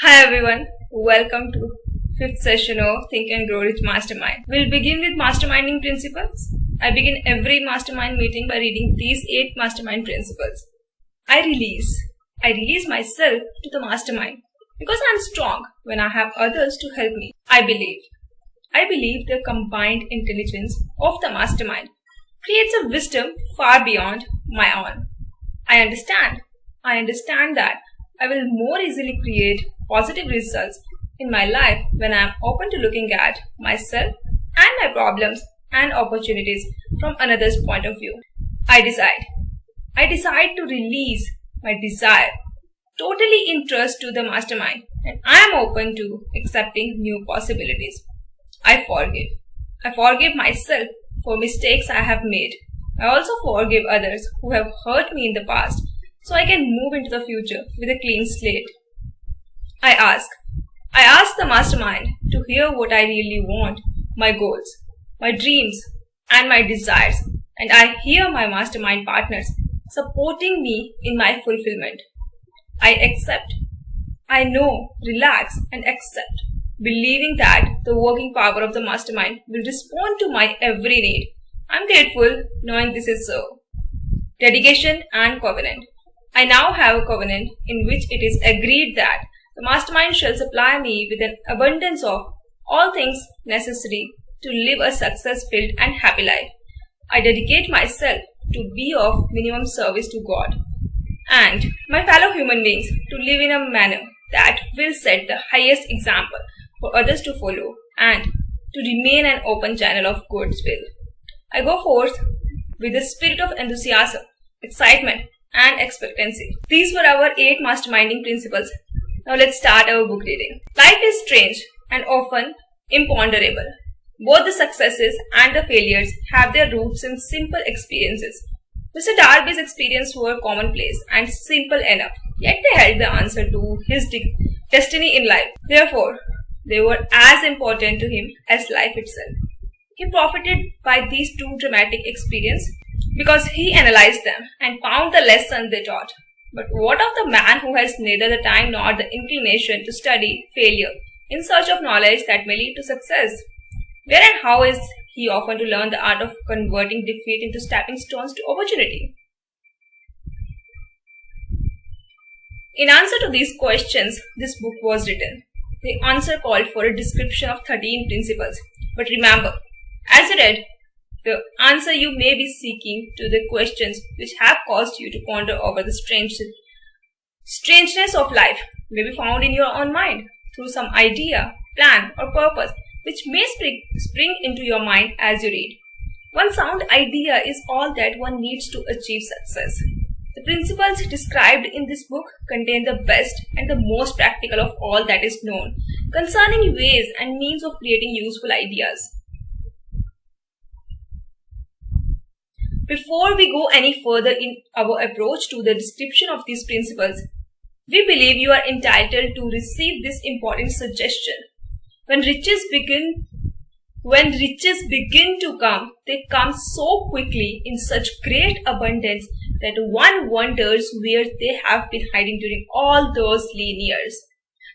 Hi everyone, welcome to 5th session of Think and Grow Rich Mastermind. We'll begin with masterminding principles. I begin every mastermind meeting by reading these 8 mastermind principles. I release myself to the mastermind because I'm strong when I have others to help me. I believe the combined intelligence of the mastermind creates a wisdom far beyond my own. I understand that I will more easily create positive results in my life when I am open to looking at myself and my problems and opportunities from another's point of view. I decide to release my desire totally in trust to the mastermind, and I am open to accepting new possibilities. I forgive myself for mistakes I have made. I also forgive others who have hurt me in the past, so I can move into the future with a clean slate. I ask the mastermind to hear what I really want, my goals, my dreams, and my desires, and I hear my mastermind partners supporting me in my fulfillment. I know, relax, and accept, believing that the working power of the mastermind will respond to my every need. I'm grateful knowing this is so. Dedication and covenant. I now have a covenant in which it is agreed that the mastermind shall supply me with an abundance of all things necessary to live a success-filled and happy life. I dedicate myself to be of minimum service to God and my fellow human beings to live in a manner that will set the highest example for others to follow and to remain an open channel of God's will. I go forth with a spirit of enthusiasm, excitement, and expectancy. These were our 8 masterminding principles. Now let's start our book reading. Life is strange and often imponderable. Both the successes and the failures have their roots in simple experiences. Mr. Darby's experiences were commonplace and simple enough, yet they held the answer to his destiny in life. Therefore, they were as important to him as life itself. He profited by these 2 dramatic experiences because he analyzed them and found the lesson they taught. But what of the man who has neither the time nor the inclination to study failure in search of knowledge that may lead to success? Where and how is he often to learn the art of converting defeat into stepping stones to opportunity? In answer to these questions, this book was written. The answer called for a description of 13 principles. But remember, as you read, the answer you may be seeking to the questions which have caused you to ponder over the strangeness of life may be found in your own mind through some idea, plan, or purpose which may spring into your mind as you read. One sound idea is all that one needs to achieve success. The principles described in this book contain the best and the most practical of all that is known concerning ways and means of creating useful ideas. Before we go any further in our approach to the description of these principles, we believe you are entitled to receive this important suggestion. When riches begin to come, they come so quickly in such great abundance that one wonders where they have been hiding during all those lean years.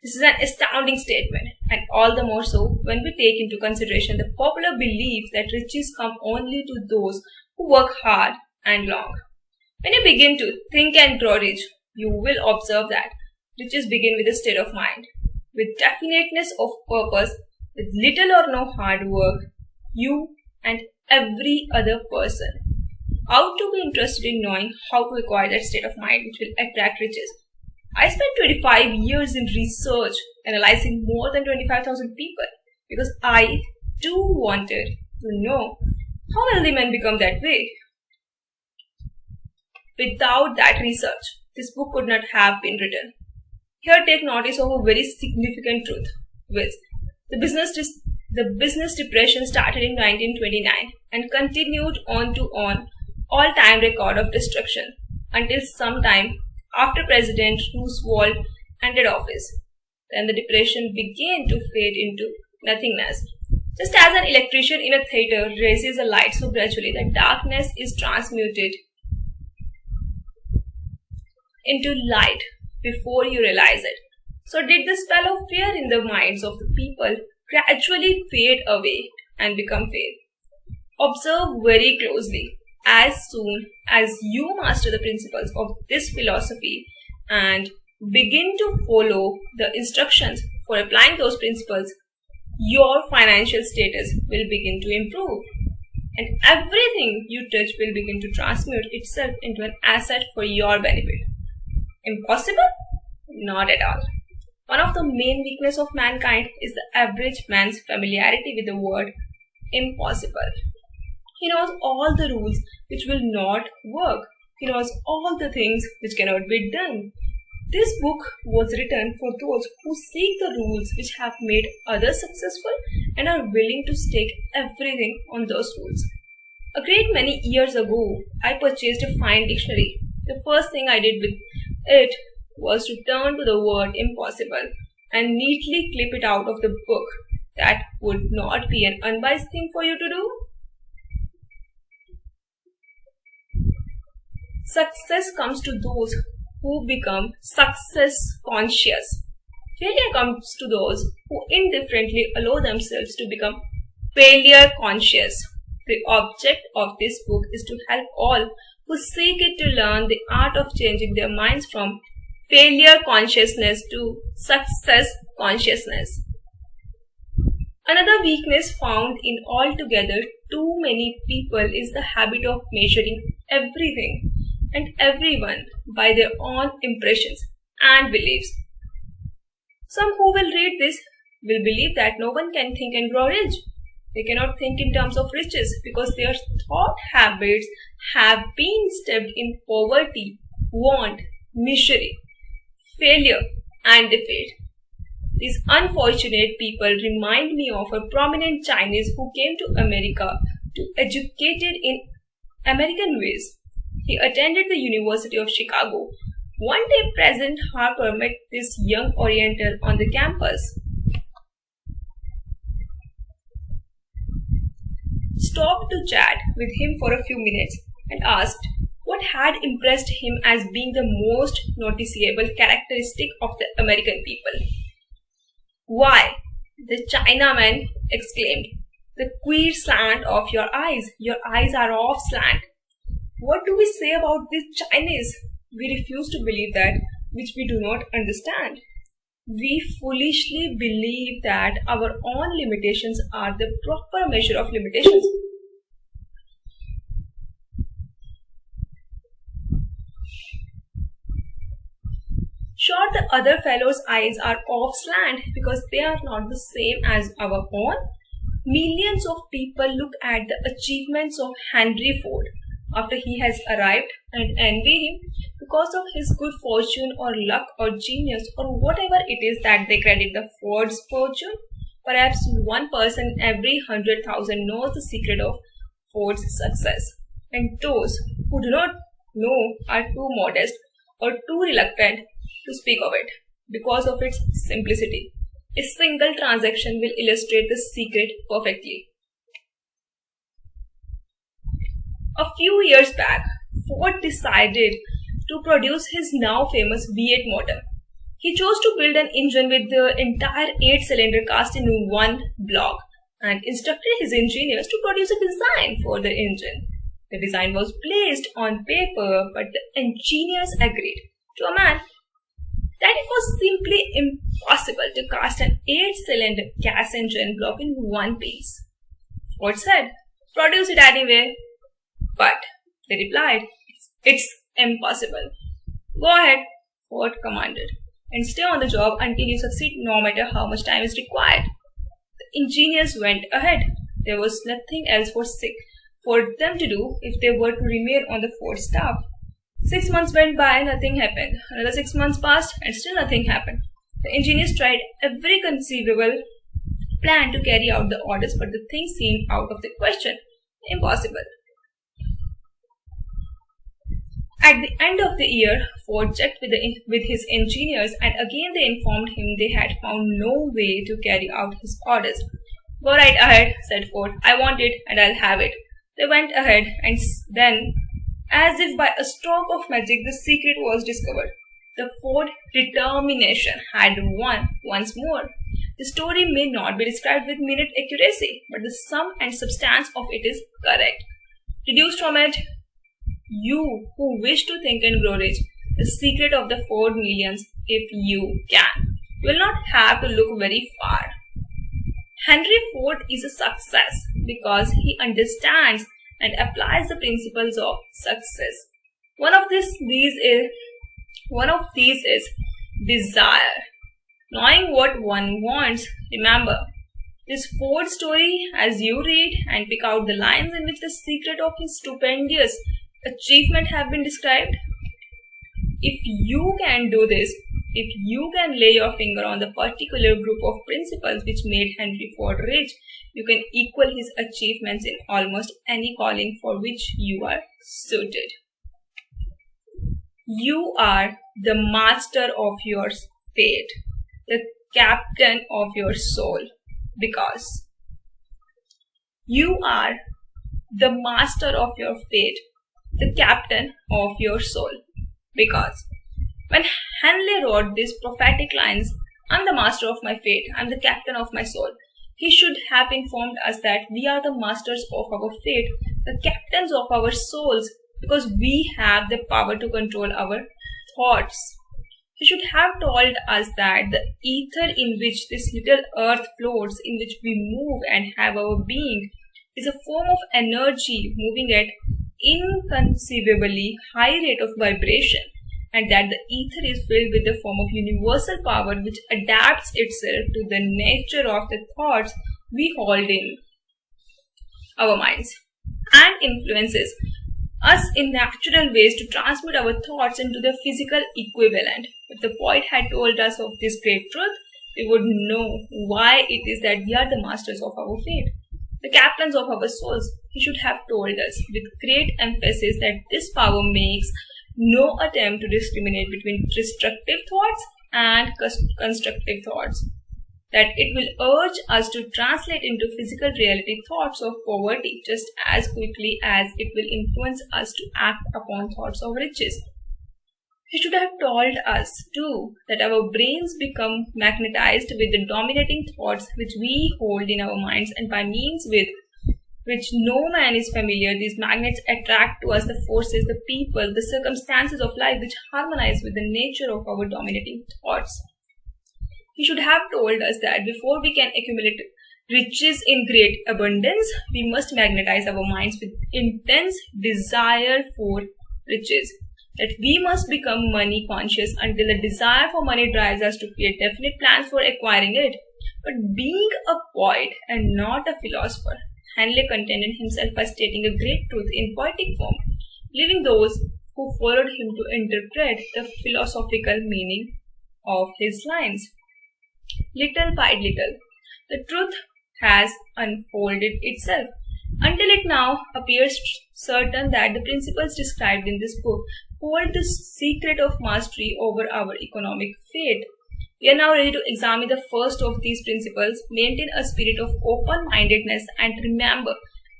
This is an astounding statement, and all the more so when we take into consideration the popular belief that riches come only to those who work hard and long. When you begin to think and grow rich, you will observe that riches begin with a state of mind. With definiteness of purpose, with little or no hard work, you and every other person ought to be interested in knowing how to acquire that state of mind which will attract riches. I spent 25 years in research, analyzing more than 25,000 people because I too wanted to know how wealthy men become that way. Without that research, this book could not have been written. Here take notice of a very significant truth, which the business depression started in 1929 and continued on to an all-time record of destruction until sometime after President Roosevelt entered office. Then the depression began to fade into nothingness. Just as an electrician in a theater raises a light so gradually that darkness is transmuted into light before you realize it, So did the spell of fear in the minds of the people gradually fade away and become faith? Observe very closely. As soon as you master the principles of this philosophy and begin to follow the instructions for applying those principles, your financial status will begin to improve. And everything you touch will begin to transmute itself into an asset for your benefit. Impossible? Not at all. One of the main weaknesses of mankind is the average man's familiarity with the word impossible. He knows all the rules which will not work. He knows all the things which cannot be done. This book was written for those who seek the rules which have made others successful and are willing to stake everything on those rules. A great many years ago, I purchased a fine dictionary. The first thing I did with it was to turn to the word impossible and neatly clip it out of the book. That would not be an unwise thing for you to do. Success comes to those who become success conscious. Failure comes to those who indifferently allow themselves to become failure conscious. The object of this book is to help all who seek it to learn the art of changing their minds from failure consciousness to success consciousness. Another weakness found in altogether too many people is the habit of measuring everything and everyone by their own impressions and beliefs. Some who will read this will believe that no one can think and grow rich. They cannot think in terms of riches because their thought habits have been steeped in poverty, want, misery, failure, and defeat. These unfortunate people remind me of a prominent Chinese who came to America to educated in American ways. He attended the University of Chicago. One day, President Harper met this young Oriental on the campus. Stopped to chat with him for a few minutes and asked what had impressed him as being the most noticeable characteristic of the American people. "Why," the Chinaman exclaimed, "the queer slant of your eyes. Your eyes are off slant." What do we say about these Chinese? We refuse to believe that which we do not understand. We foolishly believe that our own limitations are the proper measure of limitations. Sure, the other fellow's eyes are off slant because they are not the same as our own. Millions of people look at the achievements of Henry Ford after he has arrived and envy him because of his good fortune or luck or genius or whatever it is that they credit the Ford's fortune. Perhaps one person every 100,000 knows the secret of Ford's success, and those who do not know are too modest or too reluctant to speak of it because of its simplicity. A single transaction will illustrate the secret perfectly. A few years back, Ford decided to produce his now famous V8 motor. He chose to build an engine with the entire 8-cylinder cast in one block and instructed his engineers to produce a design for the engine. The design was placed on paper, but the engineers agreed to a man that it was simply impossible to cast an 8-cylinder gas engine block in one piece. Ford said, "Produce it anyway." But they replied, "It's impossible." "Go ahead," Ford commanded, "and stay on the job until you succeed no matter how much time is required." The engineers went ahead. There was nothing else for them to do if they were to remain on the Ford staff. 6 months went by, nothing happened. Another 6 months passed and still nothing happened. The engineers tried every conceivable plan to carry out the orders, but the thing seemed out of the question. Impossible. At the end of the year, Ford checked with his engineers and again they informed him they had found no way to carry out his orders. "Go right ahead," said Ford. "I want it and I'll have it." They went ahead and then, as if by a stroke of magic, the secret was discovered. The Ford determination had won once more. The story may not be described with minute accuracy, but the sum and substance of it is correct. Deduce from it, you who wish to think and grow rich, the secret of the Ford millions if you can. You will not have to look very far. Henry Ford is a success because he understands and applies the principles of success. One of these is desire. Knowing what one wants. Remember, this Ford story as you read and pick out the lines in which the secret of his stupendous achievement have been described. If you can do this, if you can lay your finger on the particular group of principles which made Henry Ford rich, you can equal his achievements in almost any calling for which you are suited. You are the master of your fate, the captain of your soul, because you are the master of your fate, the captain of your soul, because when Henley wrote these prophetic lines, "I'm the master of my fate, I'm the captain of my soul," he should have informed us that we are the masters of our fate, the captains of our souls, because we have the power to control our thoughts. He should have told us that the ether in which this little earth floats, in which we move and have our being, is a form of energy moving at inconceivably high rate of vibration, and that the ether is filled with a form of universal power which adapts itself to the nature of the thoughts we hold in our minds and influences us in natural ways to transmit our thoughts into the physical equivalent. If the poet had told us of this great truth, we would know why it is that we are the masters of our fate, the captains of our souls. He should have told us with great emphasis that this power makes no attempt to discriminate between destructive thoughts and constructive thoughts, that it will urge us to translate into physical reality thoughts of poverty just as quickly as it will influence us to act upon thoughts of riches. He should have told us too that our brains become magnetized with the dominating thoughts which we hold in our minds, and by means with which no man is familiar, these magnets attract to us the forces, the people, the circumstances of life which harmonize with the nature of our dominating thoughts. He should have told us that before we can accumulate riches in great abundance, we must magnetize our minds with intense desire for riches. That we must become money conscious until the desire for money drives us to create definite plans for acquiring it. But being a poet and not a philosopher, Henley contented himself by stating a great truth in poetic form, leaving those who followed him to interpret the philosophical meaning of his lines. Little by little, the truth has unfolded itself, until it now appears certain that the principles described in this book hold the secret of mastery over our economic fate. We are now ready to examine the first of these principles. Maintain a spirit of open-mindedness and remember,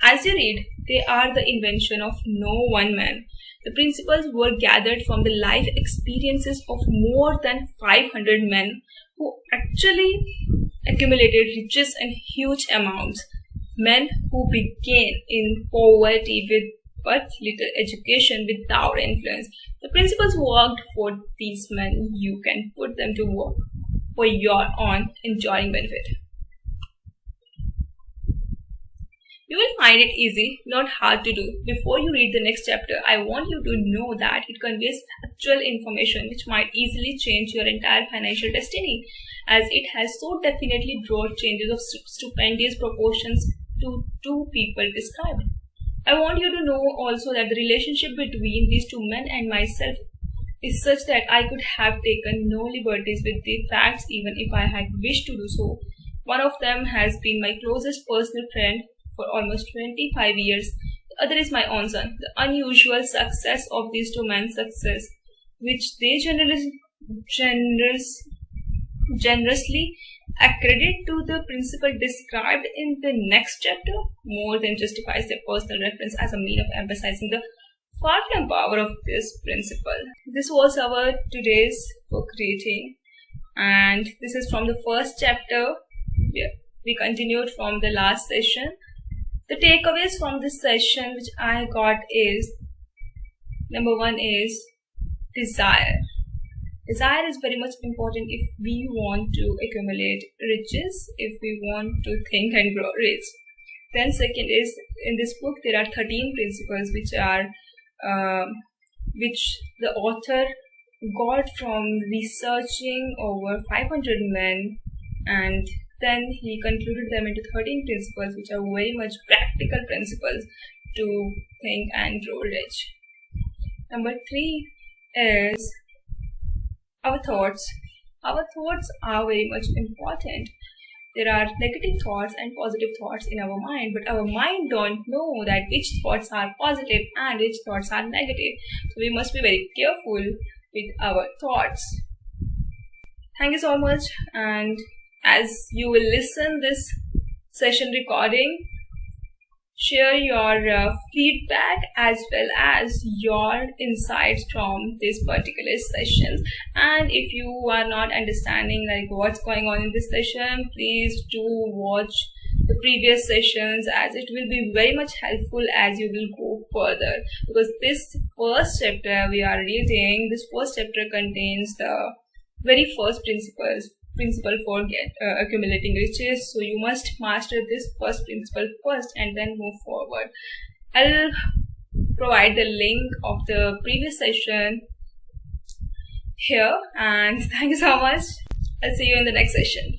as you read, they are the invention of no one man. The principles were gathered from the life experiences of more than 500 men who actually accumulated riches in huge amounts. Men who began in poverty with but little education, without influence. The principles worked for these men. You can put them to work for your own enjoying benefit. You will find it easy, not hard to do. Before you read the next chapter, I want you to know that it conveys factual information which might easily change your entire financial destiny, as it has so definitely brought changes of stupendous proportions to two people described. I want you to know also that the relationship between these two men and myself is such that I could have taken no liberties with the facts even if I had wished to do so. One of them has been my closest personal friend for almost 25 years. The other is my own son. The unusual success of these two men's success, which they generously accredit to the principle described in the next chapter, more than justifies their personal reference as a mean of emphasizing the far from power of this principle. This was our today's book reading, and this is from the first chapter. We continued from the last session. The takeaways from this session which I got is, number one is desire. Desire is very much important if we want to accumulate riches, if we want to think and grow rich. Then second is, in this book there are 13 principles which the author got from researching over 500 men, and then he concluded them into 13 principles which are very much practical principles to think and grow rich. Number 3 is our thoughts. Our thoughts are very much important. There are negative thoughts and positive thoughts in our mind, but our mind don't know that which thoughts are positive and which thoughts are negative. So we must be very careful with our thoughts. Thank you so much, and as you will listen this session recording, share your feedback as well as your insights from this particular session. And if you are not understanding like what's going on in this session, please do watch the previous sessions, as it will be very much helpful as you will go further, because this first chapter we are reading, this first chapter contains the very first principle for accumulating riches. So you must master this first principle first and then move forward. I'll provide the link of the previous session here, and thank you so much. I'll see you in the next session.